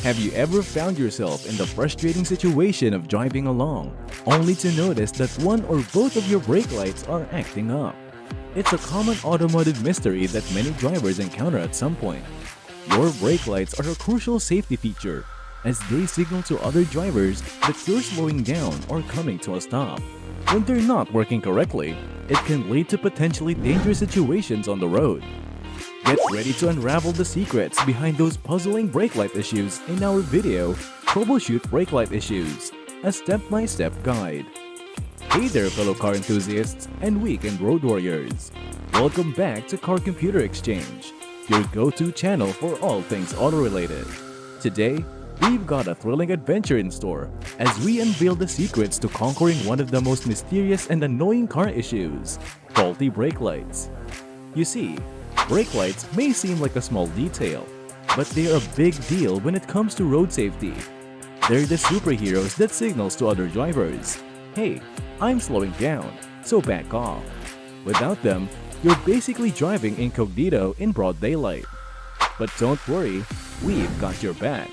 Have you ever found yourself in the frustrating situation of driving along, only to notice that one or both of your brake lights are acting up? It's a common automotive mystery that many drivers encounter at some point. Your brake lights are a crucial safety feature, as they signal to other drivers that you're slowing down or coming to a stop. When they're not working correctly, it can lead to potentially dangerous situations on the road. Get ready to unravel the secrets behind those puzzling brake light issues in our video, Troubleshoot Brake Light Issues, a step-by-step guide. Hey there fellow car enthusiasts and weekend road warriors! Welcome back to Car Computer Exchange, your go-to channel for all things auto-related. Today, we've got a thrilling adventure in store as we unveil the secrets to conquering one of the most mysterious and annoying car issues, faulty brake lights. You see, brake lights may seem like a small detail, but they are a big deal when it comes to road safety. They're the superheroes that signals to other drivers, "Hey, I'm slowing down, so back off." Without them, you're basically driving incognito in broad daylight. But don't worry, we've got your back.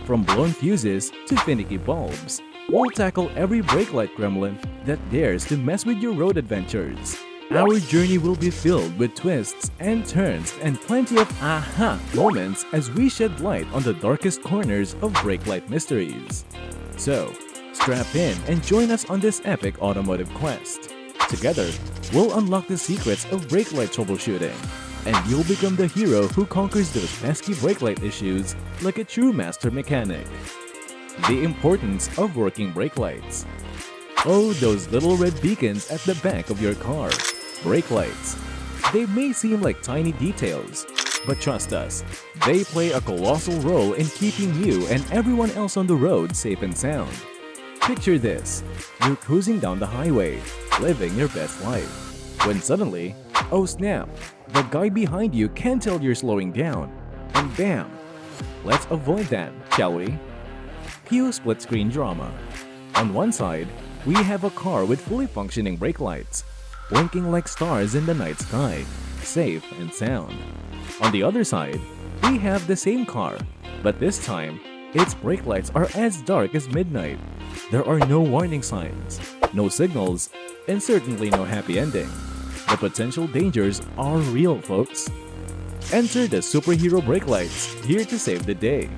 From blown fuses to finicky bulbs, we'll tackle every brake light gremlin that dares to mess with your road adventures. Our journey will be filled with twists and turns and plenty of aha moments as we shed light on the darkest corners of brake light mysteries. So, strap in and join us on this epic automotive quest. Together, we'll unlock the secrets of brake light troubleshooting, and you'll become the hero who conquers those pesky brake light issues like a true master mechanic. The importance of working brake lights. Oh, those little red beacons at the back of your car. Brake lights. They may seem like tiny details, but trust us, they play a colossal role in keeping you and everyone else on the road safe and sound. Picture this, you're cruising down the highway, living your best life, when suddenly, oh snap, the guy behind you can't tell you're slowing down, and bam! Let's avoid that, shall we? Cue split-screen drama. On one side, we have a car with fully functioning brake lights, blinking like stars in the night sky, safe and sound. On the other side, we have the same car, but this time, its brake lights are as dark as midnight. There are no warning signs, no signals, and certainly no happy ending. The potential dangers are real, folks. Enter the superhero brake lights, here to save the day.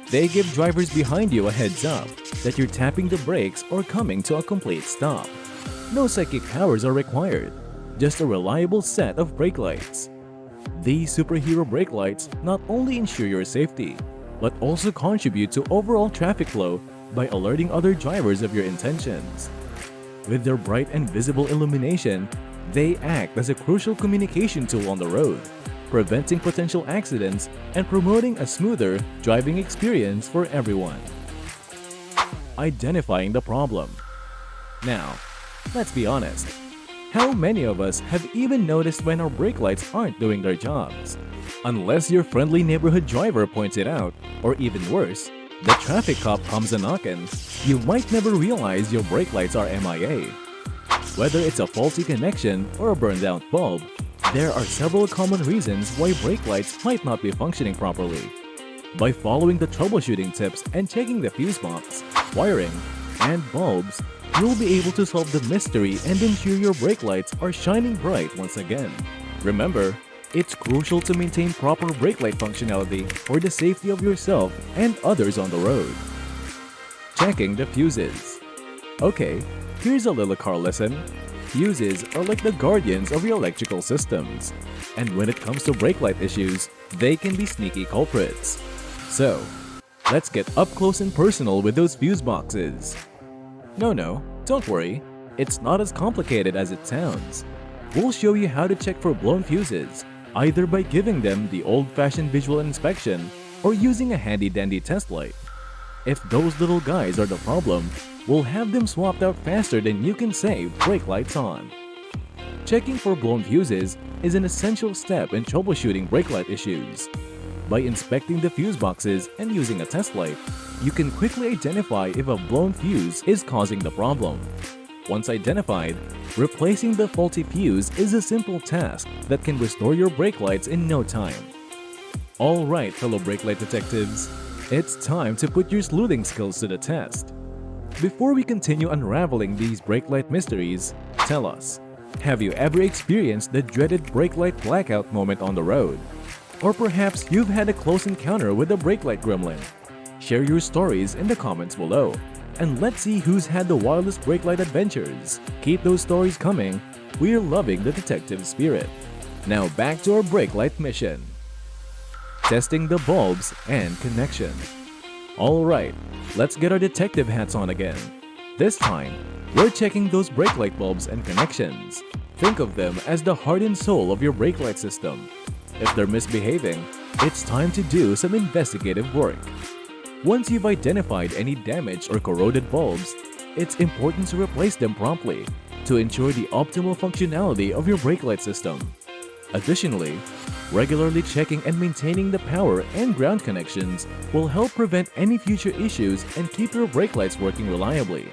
They give drivers behind you a heads up that you're tapping the brakes or coming to a complete stop. No psychic powers are required, just a reliable set of brake lights. These superhero brake lights not only ensure your safety, but also contribute to overall traffic flow by alerting other drivers of your intentions. With their bright and visible illumination, they act as a crucial communication tool on the road, preventing potential accidents and promoting a smoother driving experience for everyone. Identifying the problem. Now, let's be honest. How many of us have even noticed when our brake lights aren't doing their jobs? Unless your friendly neighborhood driver points it out, or even worse, the traffic cop comes a-knockin', you might never realize your brake lights are MIA. Whether it's a faulty connection or a burned-out bulb, there are several common reasons why brake lights might not be functioning properly. By following the troubleshooting tips and checking the fuse box, wiring, and bulbs, you'll be able to solve the mystery and ensure your brake lights are shining bright once again. Remember, it's crucial to maintain proper brake light functionality for the safety of yourself and others on the road. Checking the fuses. Okay, here's a little car lesson. Fuses are like the guardians of your electrical systems, and when it comes to brake light issues, they can be sneaky culprits. So, let's get up close and personal with those fuse boxes. No, don't worry, it's not as complicated as it sounds. We'll show you how to check for blown fuses, either by giving them the old-fashioned visual inspection or using a handy-dandy test light. If those little guys are the problem, we'll have them swapped out faster than you can say brake lights on. Checking for blown fuses is an essential step in troubleshooting brake light issues. By inspecting the fuse boxes and using a test light, you can quickly identify if a blown fuse is causing the problem. Once identified, replacing the faulty fuse is a simple task that can restore your brake lights in no time. Alright fellow brake light detectives, It's time to put your sleuthing skills to the test. Before we continue unraveling these brake light mysteries, tell us, have you ever experienced the dreaded brake light blackout moment on the road? Or perhaps you've had a close encounter with a brake light gremlin? Share your stories in the comments below, and let's see who's had the wildest brake light adventures. Keep those stories coming. We're loving the detective spirit. Now back to our brake light mission. Testing the bulbs and connection. Alright, let's get our detective hats on again. This time, we're checking those brake light bulbs and connections. Think of them as the heart and soul of your brake light system. If they're misbehaving, it's time to do some investigative work. Once you've identified any damaged or corroded bulbs, it's important to replace them promptly to ensure the optimal functionality of your brake light system. Additionally, regularly checking and maintaining the power and ground connections will help prevent any future issues and keep your brake lights working reliably.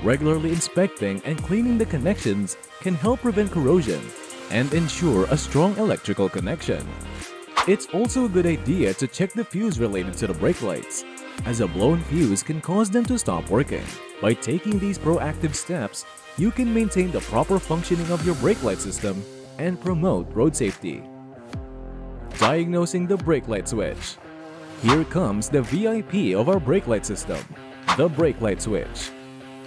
Regularly inspecting and cleaning the connections can help prevent corrosion and ensure a strong electrical connection. It's also a good idea to check the fuse related to the brake lights, as a blown fuse can cause them to stop working. By taking these proactive steps, you can maintain the proper functioning of your brake light system and promote road safety. Diagnosing the brake light switch. Here comes the VIP of our brake light system, the brake light switch.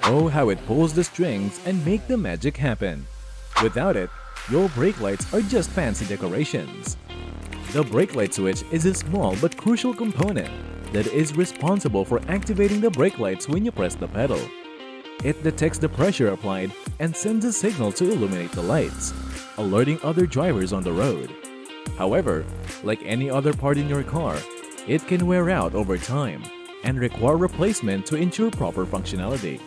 Oh, how it pulls the strings and make the magic happen. Without it, your brake lights are just fancy decorations. The brake light switch is a small but crucial component that is responsible for activating the brake lights when you press the pedal. It detects the pressure applied and sends a signal to illuminate the lights, alerting other drivers on the road. However, like any other part in your car, it can wear out over time and require replacement to ensure proper functionality.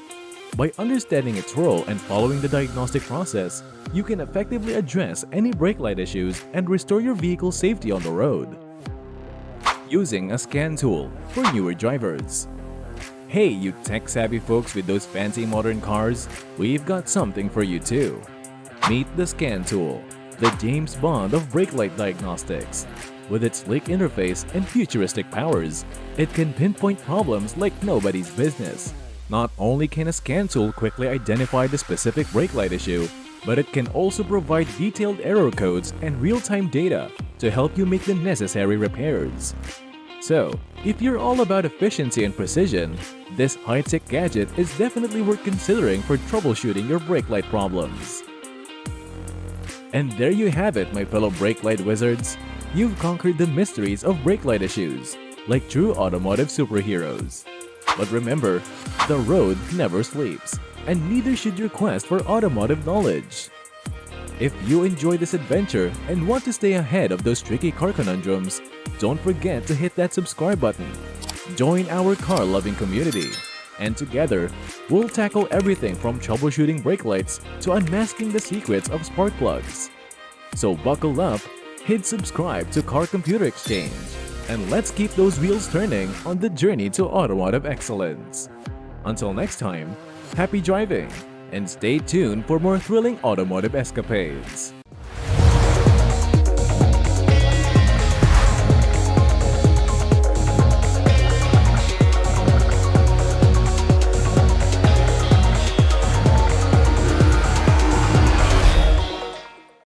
By understanding its role and following the diagnostic process, you can effectively address any brake light issues and restore your vehicle's safety on the road. Using a scan tool for newer drivers. Hey, you tech-savvy folks with those fancy modern cars, we've got something for you too. Meet the scan tool, the James Bond of brake light diagnostics. With its sleek interface and futuristic powers, it can pinpoint problems like nobody's business. Not only can a scan tool quickly identify the specific brake light issue, but it can also provide detailed error codes and real-time data to help you make the necessary repairs. So, if you're all about efficiency and precision, this high-tech gadget is definitely worth considering for troubleshooting your brake light problems. And there you have it, my fellow brake light wizards. You've conquered the mysteries of brake light issues, like true automotive superheroes. But remember, the road never sleeps, and neither should your quest for automotive knowledge. If you enjoyed this adventure and want to stay ahead of those tricky car conundrums, don't forget to hit that subscribe button. Join our car-loving community, and together, we'll tackle everything from troubleshooting brake lights to unmasking the secrets of spark plugs. So buckle up, hit subscribe to Car Computer Exchange, and let's keep those wheels turning on the journey to automotive excellence. Until next time, happy driving, and stay tuned for more thrilling automotive escapades.